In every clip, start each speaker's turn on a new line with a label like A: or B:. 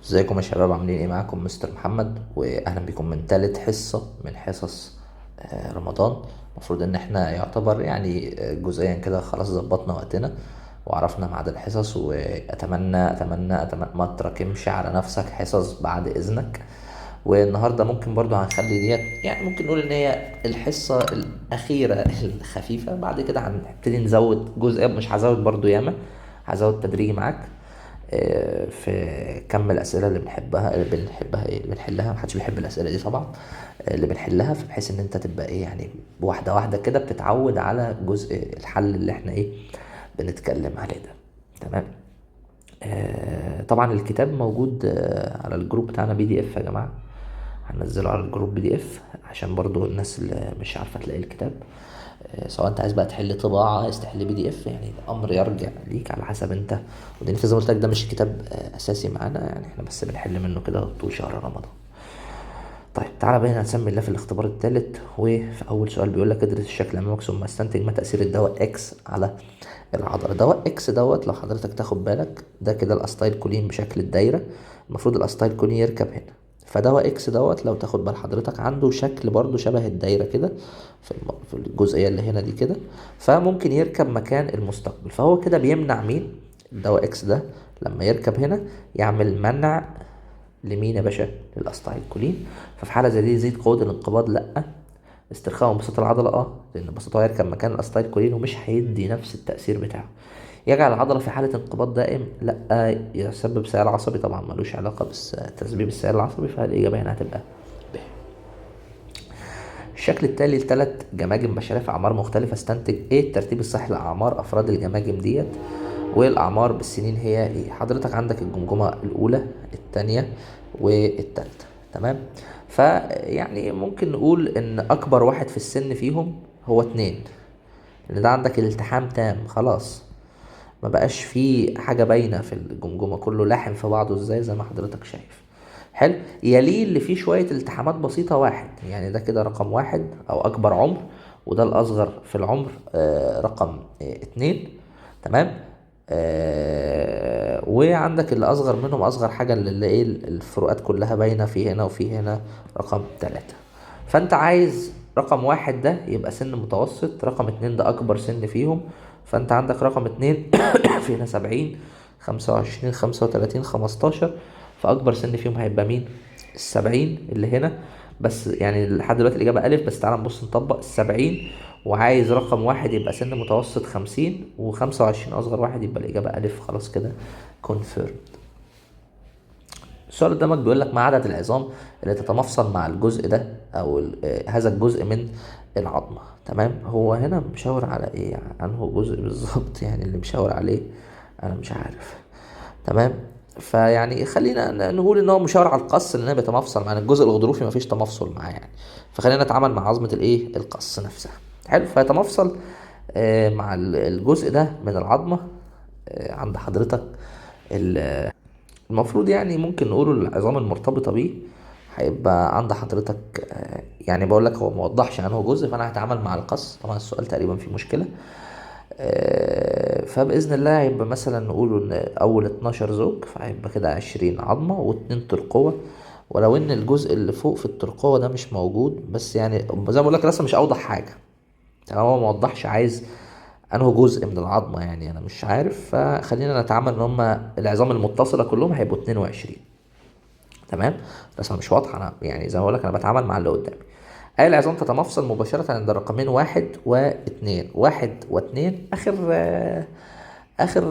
A: ازيكم يا شباب، عاملين ايه؟ معاكم مستر محمد، واهلا بكم من تالت حصة من حصص رمضان. المفروض ان احنا يعتبر يعني جزئيا كده خلاص ظبطنا وقتنا وعرفنا ميعاد الحصص، واتمنى ما تراكمش على نفسك حصص بعد اذنك. والنهارده ممكن برضو هنخلي ديت، يعني ممكن نقول ان هي الحصة الاخيرة الخفيفة. بعد كده هنبتدي نزود جزء، مش هزود برضو ياما، هزود تدريجي معاك في كم الاسئله اللي بنحلها. محدش بيحب الاسئله دي طبعا، اللي بنحلها، فبحيث ان انت تبقى ايه يعني واحده واحده كده بتتعود على جزء الحل اللي احنا ايه بنتكلم عليه ده. تمام. طبعا الكتاب موجود على الجروب بتاعنا PDF يا جماعه. هنزله على الجروب PDF عشان برضو الناس اللي مش عارفه تلاقي الكتاب. سواء انت عايز بقى تحل طباعة، عايز تحل PDF، يعني الامر يرجع ليك على حسب انت. ودي زي ما قلت لك، ده مش كتاب اساسي معانا، يعني احنا بس بنحل منه كده طول شهر رمضان. طيب تعالى بقى نسمي الله في الاختبار الثالث. وفي اول سؤال بيقول لك ادرس الشكل امامك ثم استنتج ما تاثير الدواء اكس على العضله. دواء اكس دوت، لو حضرتك تاخد بالك، ده كده الاستايل كولين بشكل الدايره. المفروض الاستايل كولين يركب هنا. فدواء اكس دوت لو تاخد بال حضرتك عنده شكل برضو شبه الدايره كده في الجزئيه اللي هنا دي كده. فممكن يركب مكان المستقبل، فهو كده بيمنع مين؟ الدواء اكس ده لما يركب هنا يعمل منع لمين يا باشا؟ للاستايل كولين. ففي حاله زي دي يزيد قوه الانقباض؟ لا. استرخاء وانبساط العضله؟ لان بساطته هيركب مكان الاستايل كولين ومش هيدي نفس التاثير بتاعه. يجعل العضله في حاله انقباض دائم؟ لا. يسبب سيال عصبي؟ طبعا ملوش علاقه بتسبيب السيال العصبي، فالاجابه هنا هتبقى ب. الشكل التالي لثلاث جماجم بشريه في اعمار مختلفه، استنتج ايه الترتيب الصحيح لاعمار افراد الجماجم ديت، والاعمار بالسنين هي ايه. حضرتك عندك الجمجمه الاولى، الثانيه، والثالثه. تمام. فيعني ممكن نقول ان اكبر واحد في السن فيهم هو 2، لان ده عندك الالتحام تام خلاص، ما بقاش فيه حاجه باينه في الجمجمه، كله لاحم في بعضه ازاي زي ما حضرتك شايف. حلو. يليه اللي فيه شويه التحامات بسيطه 1، يعني ده كده رقم 1 او اكبر عمر، وده الاصغر في العمر رقم 2. تمام. وعندك اللي اصغر منهم، اصغر حاجه اللي ايه الفروقات كلها باينه في هنا وفي هنا، رقم 3. فانت عايز رقم 1 ده يبقى سن متوسط، رقم 2 ده اكبر سن فيهم. فانت عندك رقم 2 في هنا 70، 25، 35، 15. فاكبر سن فيهم هيبقى مين؟ ال70 اللي هنا. بس يعني لحد دلوقتي الاجابه الف، بس تعالى نبص نطبق ال70. وعايز رقم 1 يبقى سن متوسط 50، و25 اصغر واحد، يبقى الاجابه الف. خلاص كده كونفيرم. السؤال قدامك بيقول لك ما عدد العظام اللي تتمفصل مع الجزء ده او هذا الجزء من العظمه. تمام. هو هنا مشاور على ايه؟ يعني انه جزء بالظبط يعني اللي مشاور عليه؟ انا مش عارف. تمام. فيعني خلينا نقول ان هو مشاور على القص، لان بيتمفصل مع الجزء الغضروفي، مفيش تمفصل معاه يعني. فخلينا نتعامل مع عظمه الايه القص نفسها. حلو. فيتمفصل مع الجزء ده من العظمه عند حضرتك. المفروض يعني ممكن نقوله العظام المرتبطة بيه هيبقى عند حضرتك. يعني بقول لك هو موضحش عنه جزء، فانا هتعامل مع القص. طبعا السؤال تقريبا فيه مشكلة. فبإذن الله هيبقى مثلا نقوله ان اول 12 زوج، فهيبقى كده 20 عظمة واتنين ترقوة. ولو ان الجزء اللي فوق في الترقوة ده مش موجود، بس يعني زي ما بقول لك الرسم مش اوضح حاجة. تمام. هو موضحش عايز انه جزء من العظمه، يعني انا مش عارف. فخلينا نتعامل ان هم العظام المتصله كلهم هيبقوا 22. تمام. بس انا مش واضحه، انا يعني زي ما بقول لك انا بتعامل مع اللي قدامي. اي العظام تتمفصل مباشره عند الرقمين 1 و2. 1 و2 اخر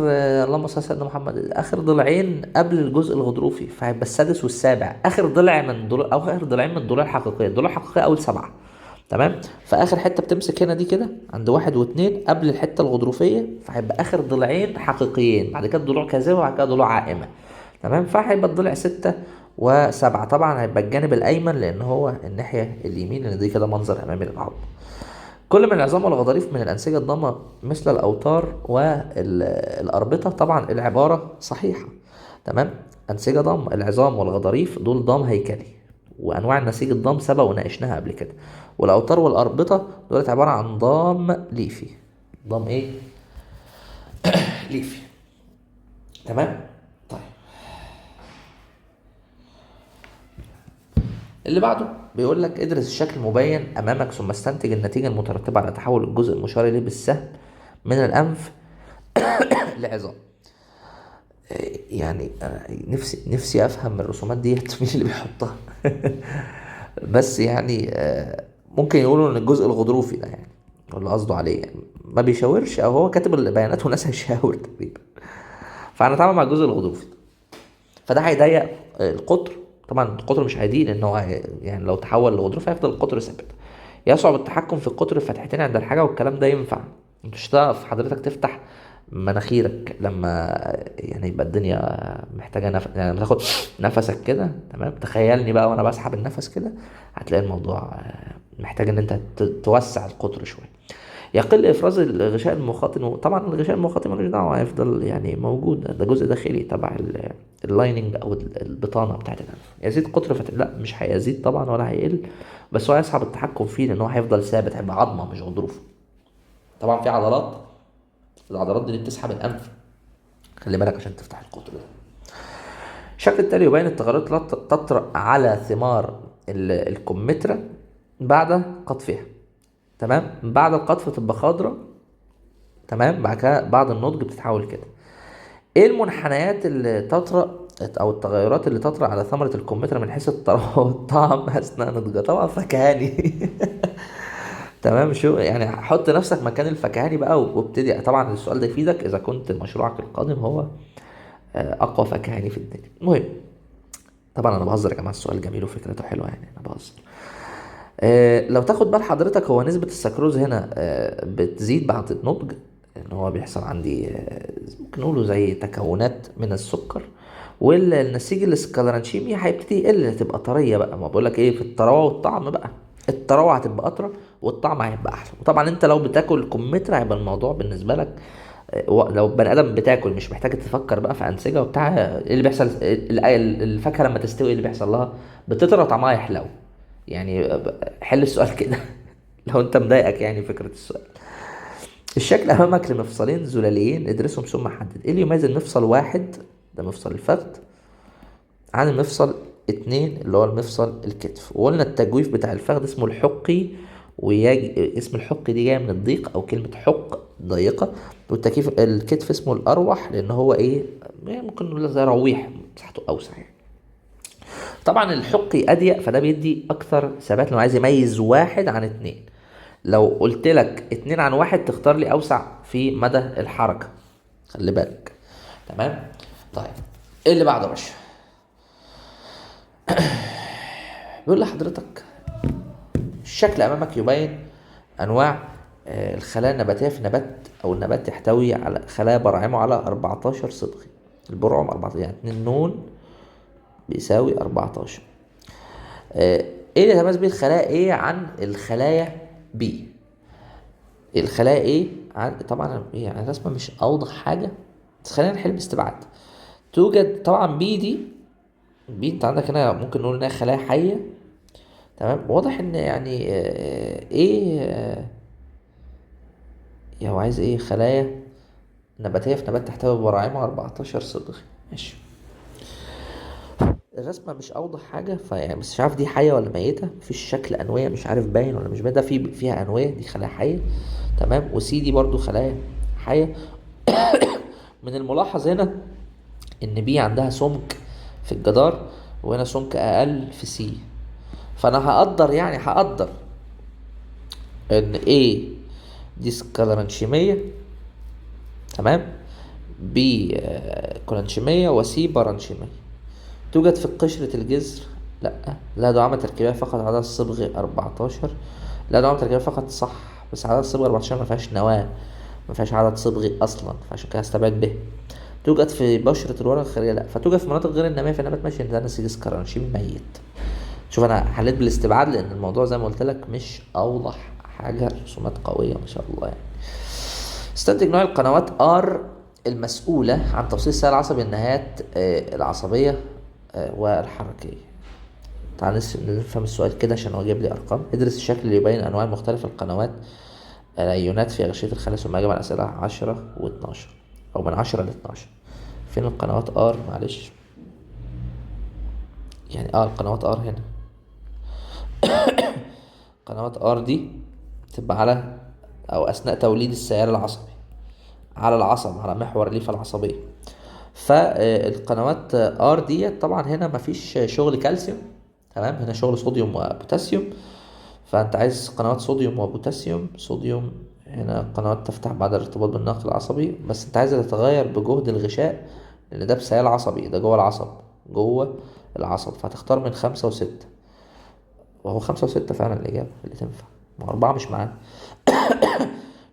A: اللهم صل على سيدنا محمد، اخر ضلعين قبل الجزء الغضروفي، فهيبقى السادس والسابع اخر ضلع من ضلع، او اخر ضلعين من الضلوع الحقيقيه. الضلوع الحقيقيه اول 7. تمام. فاخر حته بتمسك هنا دي كده عند 1 و2 قبل الحته الغضروفيه، فهيبقى اخر ضلعين حقيقيين. بعد كده ضلوع كاذبه، وبعد كده ضلوع عائمه. تمام. فهيبقى الضلع 6 و7. طبعا هيبقى الجانب الايمن لان هو الناحيه اليمين، لان دي كده منظر امامي للعظم. كل من العظام والغضاريف من الأنسجة الضامة مثل الأوتار والأربطة. طبعا العبارة صحيحة. تمام. أنسجة ضام، العظام والغضاريف دول ضام هيكلي، وأنواع النسيج الضام سبق وناقشناها قبل كده. والأوتار والأربطة دولت عبارة عن ضام ليفي. ضام إيه؟ ليفي. تمام. طيب اللي بعده بيقول لك ادرس الشكل المبين امامك ثم استنتج النتيجه المترتبه على تحول الجزء المشار اليه بالسهم من الانف لعظام. يعني نفسي افهم الرسومات ديت مين اللي بيحطها. بس يعني ممكن يقولوا ان الجزء الغضروفي ده يعني هو اللي قصده عليه، يعني ما بيشاورش، او هو كاتب البيانات وناس هيشاور تقريبا. فهنتعامل مع الجزء الغضروفي، فده هيضيق القطر. طبعا القطر مش هيضيق، لان هو يعني لو تحول لغضروف هيفضل القطر ثابت. يصعب التحكم في القطر الفتحتين عند الحاجه، والكلام ده ينفع. مش هتعرف حضرتك تفتح مناخيرك لما يعني يبقى الدنيا محتاجه يعني لما تاخد نفسك كده، تمام. تخيلني بقى وانا بسحب النفس كده، هتلاقي الموضوع محتاج ان انت توسع القطر شويه. يقل افراز الغشاء المخاطي. طبعا الغشاء المخاطي ملوش دعوه، هيفضل يعني موجود، ده جزء داخلي تبع اللايننج او البطانه بتاعت الانف. يزيد قطر لا مش هيزيد طبعا ولا هيقل، بس هو هيصعب التحكم فيه، لان هو هيفضل ثابت، هيبقى عظمه مش غضروف. طبعا في عضلات، العضلات دي اللي بتسحب الانف، خلي بالك عشان تفتح القطر ده. الشكل التالي يبين التغيرات التي تطرأ على ثمار الكمثرى بعد قطفها. تمام. بعد القطف تبقى خضراء، تمام. بعد كده بعد النضج بتتحول كده. ايه المنحنيات اللي تطرأ او التغيرات اللي تطرأ على ثمرة الكمثرى من حيث الطراوة والطعم اثناء نضجها؟ طبعا فكهاني. تمام. شو يعني، حط نفسك مكان الفكهاني بقى وابتدي. طبعا السؤال ده يفيدك اذا كنت مشروعك القادم هو اقوى فكهاني في الدنيا. المهم، طبعا انا بهزر يا جماعه، السؤال جميل وفكرته حلوه، يعني انا بهزر. لو تاخد بال حضرتك، هو نسبة السكروز هنا بتزيد بعد النضج، ان هو بيحصل عندي ممكن نقوله زي تكونات من السكر، والنسيج الاسكالرانشيمي هيبتدي يقل، تبقى طريه بقى. ما بقول لك ايه، في الطراوه والطعم بقى، الطراوه هتبقى اطرى والطعم هيبقى احسن. وطبعا انت لو بتاكل كمثرى هيبقى الموضوع بالنسبه لك لو بني ادم بتاكل مش محتاج تفكر بقى في انسجه وبتاع، ايه اللي بيحصل؟ الفاكهه لما تستوي ايه اللي بيحصل لها؟ بتطرى، طعمها يحلو. يعني حل السؤال كده. لو انت مضايقك يعني فكره السؤال. الشكل امامك لمفصلين زلاليين، ادرسهم ثم حدد ايه اللي يميز المفصل واحد، ده مفصل الفخذ، عن المفصل اتنين اللي هو المفصل الكتف. وقلنا التجويف بتاع الفخذ اسمه الحقي، ويجي اسم الحقي دي جايه من الضيق، او كلمه حق ضيقه. والتكييف الكتف اسمه الاروح، لان هو ايه، يعني ممكن نقول زي رويح، مساحته اوسع يعني. طبعا الحقي اضيق، فده بيدي اكثر ثبات لو عايز يميز واحد عن اتنين. لو قلت لك اتنين عن واحد تختار لي اوسع في مدى الحركه، خلي بالك. تمام. طيب ايه اللي بعده يا باشا؟ بيقول لحضرتك الشكل امامك يبين انواع الخلايا النباتيه في نبات، او النبات يحتوي على خلايا براعمه على 14 صبغي. البرعم 14، يعني 2 نون بيساوي 14. ايه اللي يتميز بيه الخلايا ايه عن الخلايا بي؟ الخلايا ايه عن، طبعا يعني الرسمه مش اوضح حاجه، بس خلينا نحل باستبعاد. توجد طبعا بي انت عندك هنا ممكن نقول انها خلايا حيه، تمام. واضح ان يعني ايه يعني هو عايز ايه، خلايا نباتيه في نبات تحتوي براعمه 14 صبغ. ماشي. الرسمه مش اوضح حاجه، فيعني بس مش عارف دي حيه ولا ميته. مفيش شكل انويه، مش عارف باين ولا مش باين. ده فيها انويه، دي خلايا حيه، تمام. وسي دي برضو خلايا حيه. من الملاحظ هنا ان بي عندها سمك في الجدار، وهنا سمك اقل في سي. فانا هقدر ان ايه دي سكالرانشيمية، تمام. بي كولانشيمية، وسي بارانشيمية. توجد في قشرة الجذر، لا دعامة تركيبية فقط، عدد الصبغ 14. لا دعامة تركيبية فقط صح، بس عدد الصبغ 14 ما فيهاش نواة، ما فيهاش عدد صبغي اصلا، فعشان كده استبعد به. توجد في بشرة الورق الخارجية، لا. فتوجد في مناطق غير النامية في النبات، ماشي، ده نسيج سكرانشيمي ميت. شوف انا حليت بالاستبعاد، لان الموضوع زي ما قلت لك مش اوضح حاجة، رسومات قوية ما شاء الله يعني. استنتج نوع القنوات R المسؤولة عن توصيل السائل العصبي النهايات العصبية والحركية. تعال نفهم السؤال كده عشان هو جايب لي ارقام. ادرس الشكل اللي يبين انواع مختلفة القنوات الايونات في غشية الخلايا، ثم اجب على الاسئلة 10 و12، او من 10 ل 12. فين القنوات R؟ معلش، يعني القنوات R هنا. قنوات ار دي تبقى على او اثناء توليد السيال العصبي على العصب، على محور الليفه العصبيه. فالقنوات ار دي طبعا هنا مفيش شغل كالسيوم، تمام، هنا شغل صوديوم وبوتاسيوم. فانت عايز قنوات صوديوم وبوتاسيوم. صوديوم هنا قنوات تفتح بعد الارتباط بالناقل العصبي، بس انت عايزها تتغير بجهد الغشاء، لان ده بسيال عصبي، ده جوه العصب، جوه العصب. فهتختار من 5 و6، وهو 5 و6 فعلا الإجابة اللي تنفع، ما 4 مش معانا.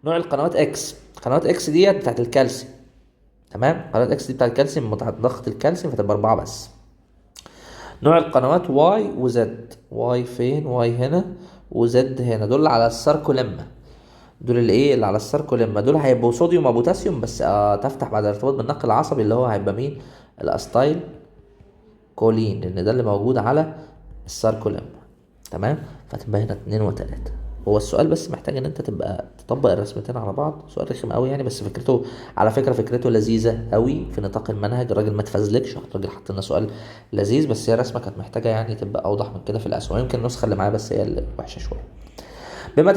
A: نوع القنوات اكس. قنوات اكس ديت بتاعت الكالسيوم، تمام، قنوات اكس دي بتاعت الكالسيوم، بتاعت ضغط الكالسيوم، فتبقى 4 بس. نوع القنوات واي وزد. واي فين؟ واي هنا، وزد هنا، دول على الساركوليما. دول اللي ايه؟ اللي على الساركوليما، دول هيبقوا صوديوم وبوتاسيوم، بس تفتح بعد الارتباط بالنقل العصبي، اللي هو هيبقى مين؟ الاستايل كولين، لان ده اللي موجود على الساركوليما، تمام. فتبقى هنا 2 و3. هو السؤال بس محتاج ان انت تبقى تطبق الرسمتين على بعض. سؤال رخم قوي يعني، بس فكرته على فكره فكرته لذيذه قوي في نطاق المنهج. الراجل ما تفزلكش، الراجل حط لنا سؤال لذيذ، بس هي الرسمه كانت محتاجه يعني تبقى اوضح من كده في الاسئله. يمكن النسخه اللي معايا بس هي اللي وحشه شويه. بما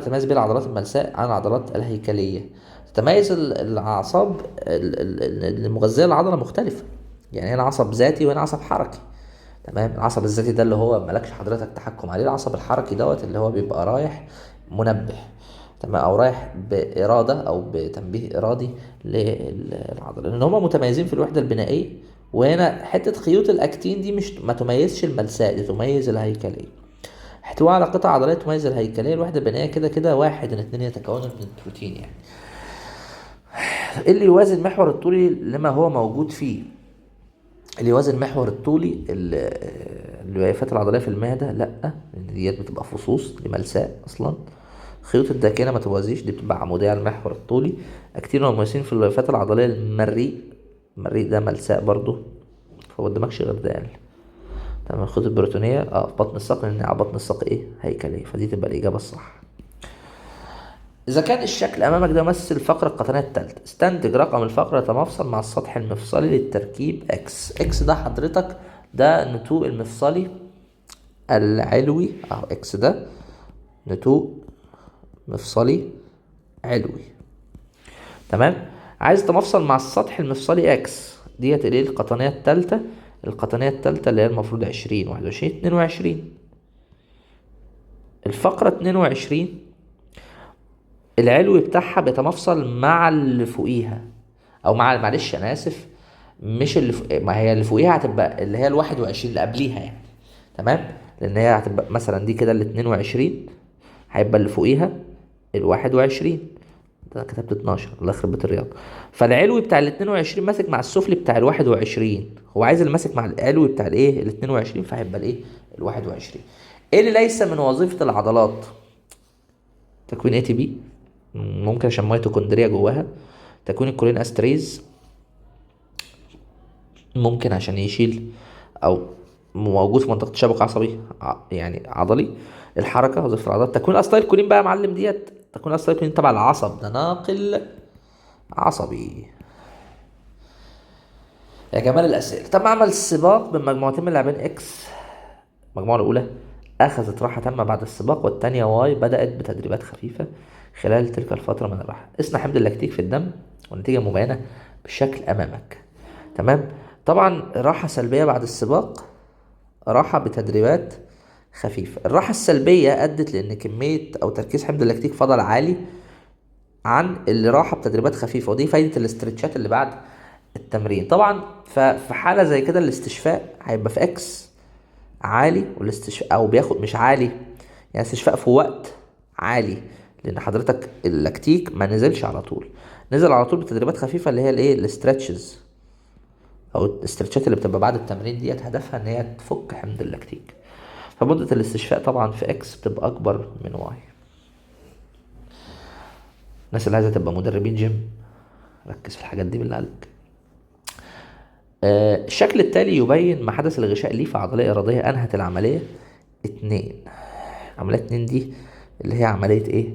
A: تتميز به العضلات الملساء عن العضلات الهيكليه. تتميز الاعصاب المغذيه للعضله مختلفه. يعني هنا عصب ذاتي وهنا عصب حركي، تمام. العصب الذاتي ده اللي هو مالكش حضرتك تحكم عليه. العصب الحركي دوت اللي هو بيبقى رايح منبه، تمام، او رايح باراده او بتنبيه ارادي للعضله، لان هما متميزين في الوحده البنائيه. وهنا حته خيوط الاكتين دي مش ما تميزش الملساء، دي تميز الهيكليه. احتواء على قطع عضليه تميز الهيكليه. الوحده البنائيه كده كده واحد من اتنين يتكونوا من البروتين يعني. اللي يوازي المحور الطولي لما هو موجود فيه. اللي يوازي المحور الطولي الاليافات العضليه في المعده لا، لان ديت بتبقى فصوص، دي ملساء اصلا. خيوط الداكنه ما توازيش، دي بتبقى عموديه على المحور الطولي. اكتين وميوسين في الاليافات العضليه المريء. المريء ده ملساء برضو، فما قدامكش غير ده يعني. تمام. الخيوط البروتونيه في بطن الساق، لان على بطن الساق ايه؟ هيكليه، فدي تبقى الاجابه الصح. إذا كان الشكل أمامك ده يمثل الفقرة القطنية التالتة، استنتج رقم الفقرة يتمفصل مع السطح المفصلي للتركيب إكس. إكس ده حضرتك ده النتوء المفصلي العلوي أهو. إكس ده نتوء مفصلي علوي، تمام. عايز تمفصل مع السطح المفصلي إكس ديت الإيه؟ القطنية التالتة. القطنية التالتة اللي هي المفروض 20 21 22. الفقرة 22 العلوي بتاعها بيتمفصل مع اللي فوقيها، او مع، معلش انا اسف، مش ما هي اللي فوقيها هتبقى اللي هي ال21 اللي قبليها يعني، تمام. لان هي هتبقى مثلا دي كده ال22، هيبقى اللي فوقيها ال21. ده انا كتبت 12، الله يخرب بيت الرياض. فالعلوي بتاع ال22 ماسك مع السفلي بتاع ال21. هو عايز اللي ماسك مع العلوي بتاع الايه؟ ال22، فهيبقى الايه؟ ال21. ايه اللي ليس من وظيفة العضلات؟ تكوين اي تي بي، ممكن عشان ميتوكوندريا جواها. تكوين الكولين استريز، ممكن عشان يشيل او موجود في منطقه تشابك عصبي يعني عضلي. الحركه، وظيفه العضلات. تكوين اصلا الكولين بقى يا معلم ديت، تكوين اصلا الكولين تبع العصب، ده ناقل عصبي. يا جمال الاسئله. تم عمل السباق بين مجموعتين من اللاعبين اكس. المجموعه الاولى اخذت راحه تامه بعد السباق، والثانيه واي بدات بتدريبات خفيفه خلال تلك الفتره من الراحه. اثنى حمض اللاكتيك في الدم، والنتيجه مبينه بالشكل امامك، تمام. طبعا راحه سلبيه بعد السباق، راحة بتدريبات خفيفة. الراحة السلبية أدت لأن كمية أو تركيز حمض اللاكتيك فضل عالي عن اللي راحة بتدريبات خفيفة، ودي فايدة الاسترتشات اللي بعد التمرين. طبعا ففي حالة زي كده الاستشفاء هيبقى في اكس عالي، والاستشفاء أو بياخد مش عالي، يعني استشفاء في وقت عالي، لأن حضرتك اللاكتيك ما نزلش على طول، نزل على طول بتدريبات خفيفة اللي هي الايه؟ الاسترتشز او الاسترتشات اللي بتبقى بعد التمرين ديت، هدفها ان هي تفك حمض اللاكتيك. فمدة الاستشفاء طبعا في اكس بتبقى اكبر من واي. الناس اللي عايزة تبقى مدربين جيم ركز في الحاجات دي بالله عليك. الشكل التالي يبين ما حدث لغشاء ليفة عضلية إرادية أنهت العملية 2. عملية 2 دي اللي هي عملية ايه؟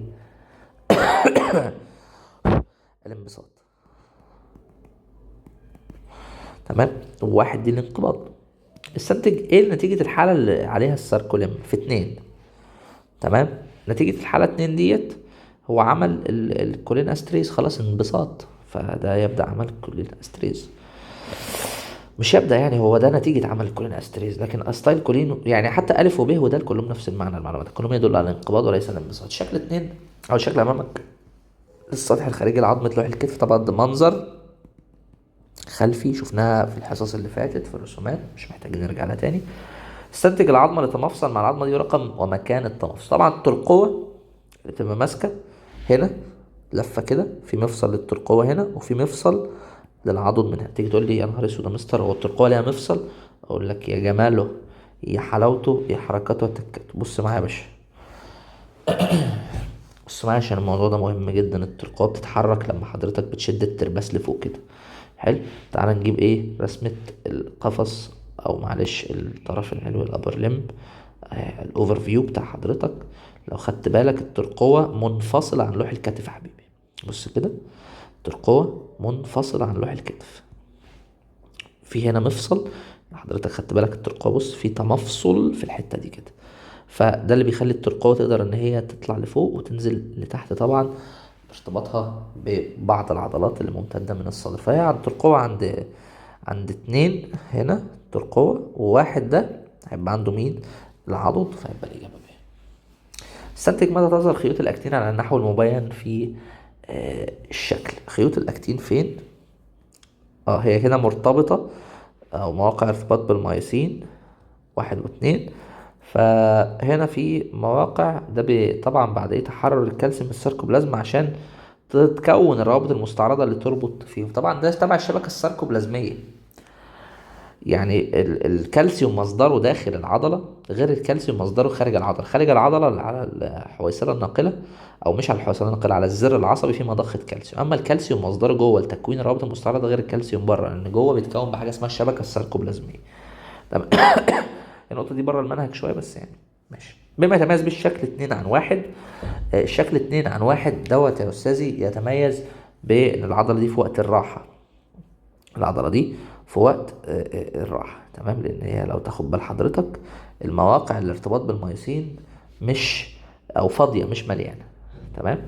A: الانبساط، تمام. وواحد دي الانقباض. استنتج ايه نتيجة الحالة اللي عليها الساركوليم في 2. تمام. نتيجة الحالة 2 ديت هو عمل الكولين استريز، خلاص انبساط، فده يبدأ عمل الكولين استريز. مش يبدأ يعني، هو ده نتيجة عمل الكولين استريز. لكن استايل كولين يعني حتى ألف وب وده كلهم نفس المعنى، المعلومات كلهم يدل على الانقباض وليس الانبساط. شكل 2 أو شكل أمامك السطح الخارجي لعظمة لوح الكتف، طبعا ده منظر خلفي شفناها في الحصص اللي فاتت في الرسومات، مش محتاجين نرجع لها تاني. استنتج العظمة اللي تمفصل مع العظمة دي رقم ومكان التمفصل. طبعا الترقوة اللي بتبقى ماسكة هنا لفة كده، في مفصل للترقوة هنا وفي مفصل للعضد من هنا. تيجي تقول لي يا نهار اسود يا مستر، هو الترقوة ليها مفصل؟ اقول لك يا جماله يا حلاوته يا حركاته وتكته. بص معايا يا باشا، بص معايا عشان الموضوع ده مهم جدا. الترقوة بتتحرك لما حضرتك بتشد الترباس لفوق كده. حلو. تعال نجيب ايه رسمة القفص، او معلش الطرف العلوي الابر لمب، الاوفر فيو بتاع حضرتك. لو خدت بالك الترقوة منفصلة عن لوح الكتف يا حبيبي. بص كده، الترقوة منفصلة عن لوح الكتف، في هنا مفصل. حضرتك خدت بالك الترقوة بص في تمفصل في الحتة دي كده، فده اللي بيخلي الترقوة تقدر ان هي تطلع لفوق وتنزل لتحت، طبعا ارتباطها ببعض العضلات اللي ممتدة من الصدر. فهي عند الترقوة عند 2 هنا ترقوة، وواحد ده هيبقى عنده مين؟ العضد، فهيبقى الإجابة ب. استنتج متى تظهر خيوط الأكتين على النحو المبين في الشكل. خيوط الأكتين فين؟ هي هنا مرتبطة أو مواقع ارتباط بالمايسين 1 و2. فهنا في مواقع ده طبعا بعد ايه تحرر الكالسيوم من السيركوبلازم عشان تتكون الروابط المستعرضة اللي تربط فيهم. طبعا ده تبع الشبكة السيركوبلازمية، يعني الكالسيوم مصدره داخل العضلة غير الكالسيوم مصدره خارج العضلة. خارج العضلة على الحويصلة الناقلة، او مش على الحويصلة الناقلة، على الزر العصبي في مضخة كالسيوم. اما الكالسيوم مصدره جوه لتكوين الروابط المستعرضة غير الكالسيوم بره، لان جوه بيتكون بحاجة اسمها الشبكة السيركوبلازمية. تمام. النقطة دي بره المنهج شوية بس يعني ماشي. بما يتميز به الشكل 2 عن 1. الشكل 2 عن 1 دوت يا أستاذي يتميز بأن العضلة دي في وقت الراحة. العضلة دي في وقت الراحة، تمام، لأن هي لو تاخد بال حضرتك المواقع الارتباط بالمايسين مش أو فاضية مش مليانة. تمام.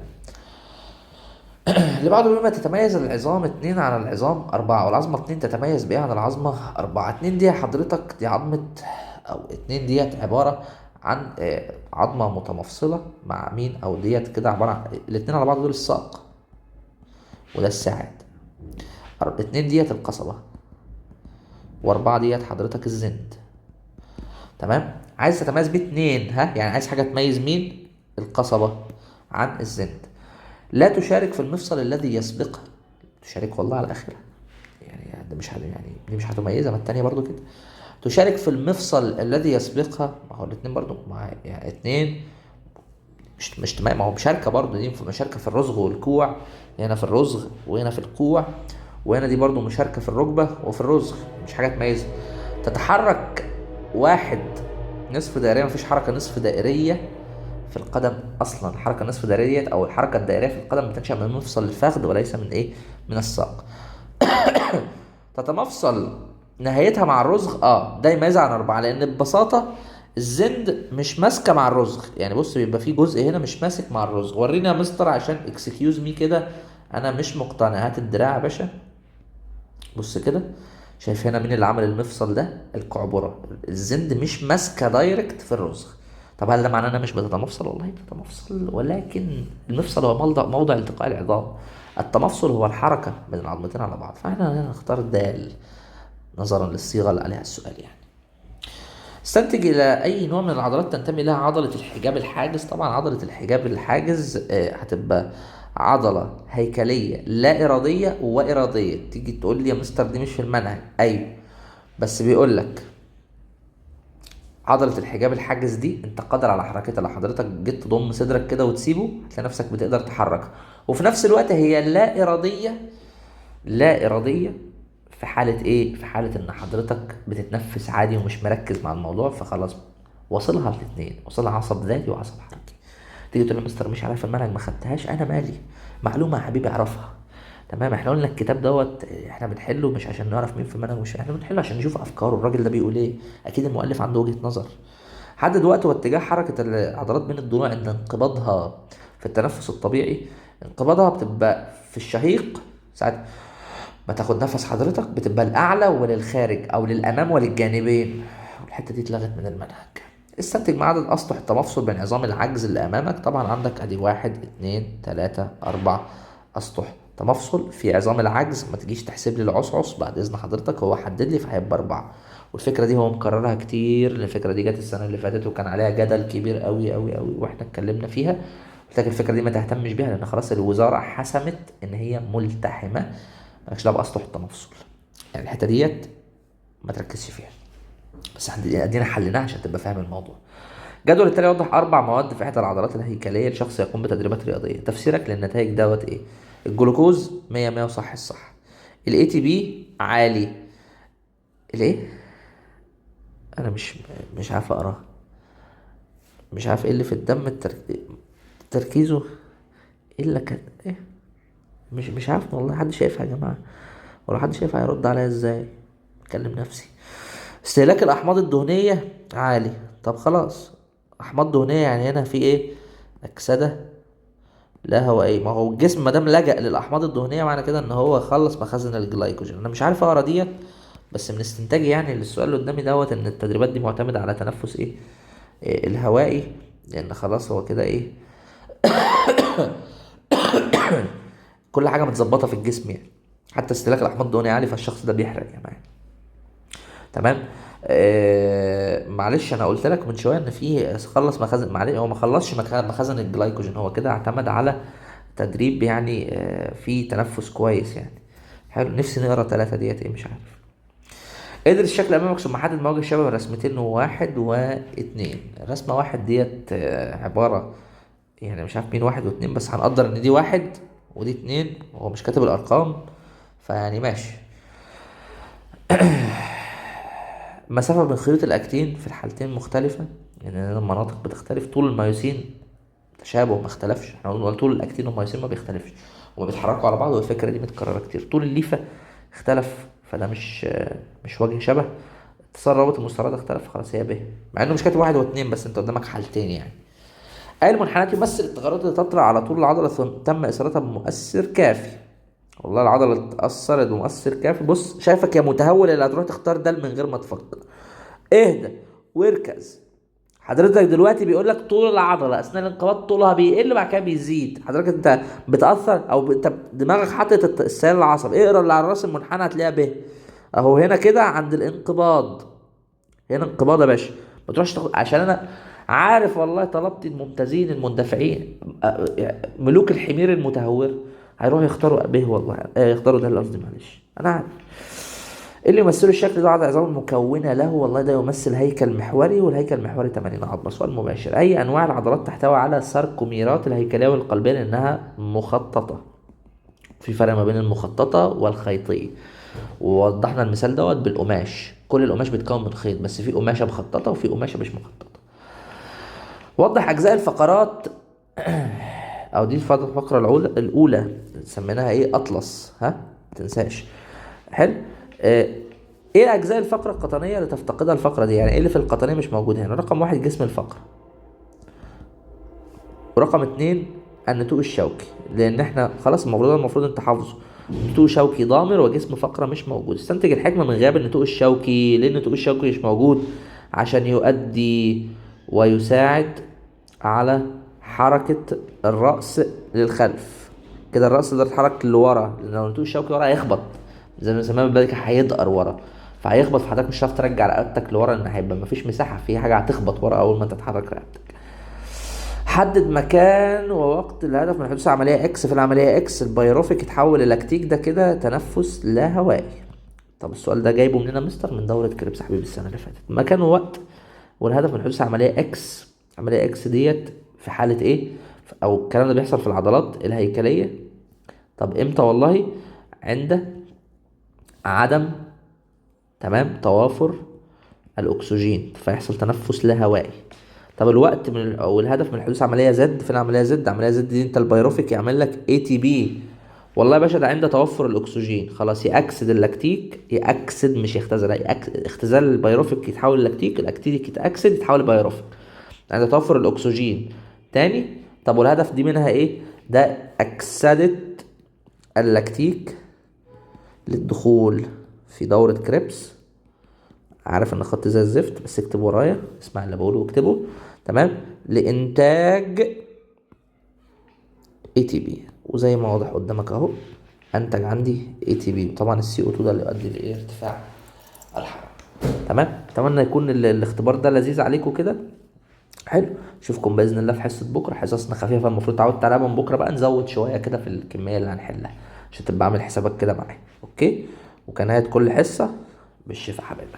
A: اللي بعده، بما تتميز العظام 2 عن العظام 4، والعظمة 2 تتميز بإيه عن العظمة 4؟ 2 دي حضرتك دي عظمة، أو 2 ديت عبارة عن عظمة متمفصلة مع مين، أو ديت كده عبارة عن الاتنين على بعض دول الساق وده الساعد. 2 ديت القصبة، و4 ديت حضرتك الزند. تمام. عايز تتميز ب2 ها، يعني عايز حاجة تميز مين؟ القصبة عن الزند. لا تشارك في المفصل الذي يسبقها. تشارك والله على الآخرة، يعني ده مش يعني دي مش هتميزها، ما التانية برضو كده. تشارك في المفصل الذي يسبقها، ما هو الاتنين برضو مع يعني 2 مش تمام، ما هو مشاركة برضو، دي مشاركة في الرزغ والكوع، هنا في الرزغ وهنا في الكوع، وهنا دي برضو مشاركة في الركبة وفي الرزغ، مش حاجة تميزها. تتحرك 1 نصف دائرية، مفيش حركة نصف دائرية في القدم اصلا. الحركه النصف دائريه او الحركه الدائريه في القدم بتنشا من مفصل الفخذ وليس من ايه؟ من الساق. تتمفصل نهايتها مع الرزغ، ده يميزها عن 4، لان ببساطه الزند مش ماسكه مع الرزغ. يعني بص بيبقى في جزء هنا مش ماسك مع الرزغ. وريني يا مستر عشان اكسكيوز مي كده، انا مش مقتنع. هات الدراع يا باشا، بص كده، شايف هنا مين اللي عمل المفصل ده؟ القعبره. الزند مش ماسكه دايركت في الرزغ. طب هل ده معناه انها مش بتتمفصل؟ والله بتتمفصل، ولكن المفصل هو موضع التقاء العظام. التمفصل هو الحركه بين العظمتين على بعض، فاحنا هنختار دال نظرا للصيغه اللي عليها السؤال يعني. استنتج الى اي نوع من العضلات تنتمي لها عضله الحجاب الحاجز. طبعا عضله الحجاب الحاجز هتبقى عضله هيكليه لا اراديه واراديه. تيجي تقول لي يا مستر دي مش في المنهج، ايوه، بس بيقول لك عضلة الحجاب الحاجز دي انت قادر على حركتها. لو حضرتك جيت تضم صدرك كده وتسيبه هتلاقي نفسك بتقدر تحركها، وفي نفس الوقت هي لا إرادية. لا إرادية في حالة ايه؟ في حالة ان حضرتك بتتنفس عادي ومش مركز مع الموضوع، فخلاص وصلها الاثنين، وصلها عصب ذاتي وعصب حركي. تيجي تقول لي مستر مش عارف المنهج ما خدتهاش، انا مالي، معلومة يا حبيبي اعرفها. تمام. احنا قلنا الكتاب دوت احنا بنحله مش عشان نعرف مين في المنهج، مش احنا بنحله عشان نشوف افكاره الراجل ده بيقول ايه. اكيد المؤلف عنده وجهة نظر. حدد وقت واتجاه حركة العضلات بين الضلوع عند انقباضها في التنفس الطبيعي. انقباضها بتبقى في الشهيق ساعة ما تاخد نفس حضرتك، بتبقى الأعلى وللخارج أو للأمام وللجانبين. والحتة دي اتلغت من المنهج. استنتج ما عدد أسطح التمفصل بين عظام العجز اللي أمامك. طبعا عندك أدي 1 2 3 4 أسطح تمفصل في عظام العجز. ما تجيش تحسب لي العصعص بعد إذن حضرتك، هو حدد لي فهيبقى 4. والفكرة دي هو مكررها كتير. الفكرة دي جت السنة اللي فاتت وكان عليها جدل كبير قوي قوي قوي واحنا اتكلمنا فيها. قلت لك الفكرة دي ما تهتمش بيها لأن خلاص الوزارة حسمت إن هي ملتحمة، مالكش دعوه باسطح التمفصل. يعني الحته ديت ما تركزش فيها، بس ادينا حليناها عشان تبقى فاهم الموضوع. جدول التالي يوضح 4 مواد في احدى العضلات الهيكليه لشخص يقوم بتدريبات رياضيه. تفسيرك للنتائج دوت ايه؟ الجلوكوز 100 100 وصح الصح. الاي تي بي عالي. الايه؟ انا مش عارف اقراه. مش عارف ايه اللي في الدم تركيزه ايه اللي كان ايه. مش عارف والله. حد شايفها يا جماعه؟ ولا حد شايف هيرد عليا ازاي؟ اكلم نفسي. استهلاك الاحماض الدهنيه عالي. طب خلاص، احماض دهنيه يعني هنا في ايه؟ اكسده لا هوائيه. ما هو الجسم ما دام لجأ للاحماض الدهنيه معنى كده ان هو خلص مخازن الجلايكوجين. انا مش عارف اقرا ديت، بس من استنتاجي يعني للسؤال اللي قدامي دوت ان التدريبات دي معتمده على تنفس إيه الهوائي، لان خلاص هو كده ايه، كل حاجه متظبطه في الجسم يعني. حتى استهلاك الاحماض الدهنيه عالي فالشخص ده بيحرق يا يعني. تمام. معلش انا قلت لك من شويه ان في خلص مخازن. معلش هو ما خلصش مخازن الجلايكوجين، هو كده اعتمد على تدريب يعني في تنفس كويس يعني. حلو. نفسي نقرا 3 ديت ايه مش عارف. ادرس الشكل امامك ثم حدد مواجه الشبه بين رسمتين 1 و2. رسمه 1 ديت عباره يعني مش عارف مين 1 و2، بس هنقدر ان دي 1 ودي 2. هو مش كاتب الارقام فيعني ماشي. مسافة بين خيوط الأكتين في الحالتين مختلفة، يعني المناطق بتختلف. طول الميوسين تشابه ما اختلفش. احنا قلنا طول الأكتين والميوسين ما بيختلفش وما بيتحركوا على بعض، والفكرة دي متكررة كتير. طول الليفة اختلف فده مش وجه شبه. اتصال رابط المستعرض اختلف خلاص هي به، مع انه مش كاتب 1 و2 بس انت قدامك حالتين يعني. أي المنحنيات يمثل التغيرات اللي تطرأ على طول العضلة ثم تم إثارتها بمؤثر كافي. والله العضلة اتأثرت بمؤثر كافي. بص شايفك يا متهور اللي هتروح تختار ده من غير ما تفكر. اهدى واركز. حضرتك دلوقتي بيقول لك طول العضله اثناء الانقباض طولها بيقل بعد كده بيزيد. حضرتك انت بتاثر او انت دماغك حاطط السيال العصبي. اقرا اللي على راس المنحنى هتلاقيها به اهو هنا كده عند الانقباض. هنا انقباض يا باشا. ما تروحش عشان انا عارف والله طلبت الممتازين المندفعين ملوك الحمير المتهور هيروحوا يختاروا به والله يختاروا ده قصدي معلش انا عارف. إيه اللي يمثله الشكل ده؟ عضلة العظام المكونة له. والله ده يمثل هيكل محوري، والهيكل المحوري 80 عظمة. سؤال مباشر. أي أنواع العضلات تحتوي على ساركوميرات الهيكلية والقلبية لأنها مخططة؟ في فرق ما بين المخططة والخيطية، ووضحنا المثال دوت بالقماش. كل القماش بيتكون من خيط، بس في قماشة مخططة وفي قماشة مش مخططة. وضح أجزاء الفقرات أو دي الفقرة الأولى سميناها إيه؟ أطلس. ها متنساش. حلو. ايه اجزاء الفقره القطنيه اللي تفتقدها الفقره دي؟ يعني ايه اللي في القطنيه مش موجود هنا؟ رقم 1 جسم الفقره، ورقم 2 النتوء الشوكي، لان احنا خلاص المفروض انت حافظه. نتوء شوكي ضامر وجسم فقره مش موجود. استنتج الحكمه من غياب النتوء الشوكي. ليه النتوء الشوكي مش موجود؟ عشان يؤدي ويساعد على حركه الراس للخلف كده. الراس ده يتحرك لورا، لان لو النتوء الشوكي ورا هيخبط زي ما زمان بالك هيدقر ورا فهيخبط في حضرتك. مش هتعرف ترجع رقبتك لورا ان هيبقى مفيش مساحه في حاجه هتخبط ورا اول ما انت تتحرك رقبتك. حدد مكان ووقت الهدف من حدوث عمليه اكس. في العمليه اكس البيروفيك يتحول اللاكتيك ده كده تنفس لا هوائي. طب السؤال ده جايبه منين يا مستر؟ من دوره كريبس حبيبي السنه اللي فاتت. مكان ووقت والهدف من حدوث عمليه اكس. عمليه اكس ديت في حاله ايه؟ او الكلام ده بيحصل في العضلات الهيكليه. طب امتى؟ والله عند عدم تمام توافر الاكسجين فيحصل تنفس لا هوائي. طب الوقت او الهدف من حدوث عمليه زد. في العمليه زد، عمليه زد دي انت البيروفيك يعمل لك اي تي بي والله يا باشا ده عند توفر الاكسجين، خلاص يأكسد اللاكتيك، يأكسد مش يختزل، اختزال البيروفيك يتحول للاكتيك، اللاكتيك يتأكسد يتحول لبيروفيك عند توفر الاكسجين. تاني. طب والهدف دي منها ايه؟ ده اكسدت اللاكتيك للدخول في دورة كريبس. عارف ان خط زي الزفت، بس اكتب ورايا، اسمع اللي بقوله واكتبه. تمام. لانتاج اي تي بي، وزي ما واضح قدامك اهو، انتج عندي اي تي بي. طبعا السي او 2 ده اللي يؤدي لايه؟ ارتفاع الحراره. تمام. اتمنى يكون الاختبار ده لذيذ عليكم كده. حلو. اشوفكم باذن الله في حصه بكره، حصصنا خفيفه المفروض تعودت عليها، من بكره بقى نزود شويه كده في الكميه اللي هنحلها، عشان تبقى عامل حسابك كده معايا. اوكي. وكانت كل حصه بالشفا حبايبي.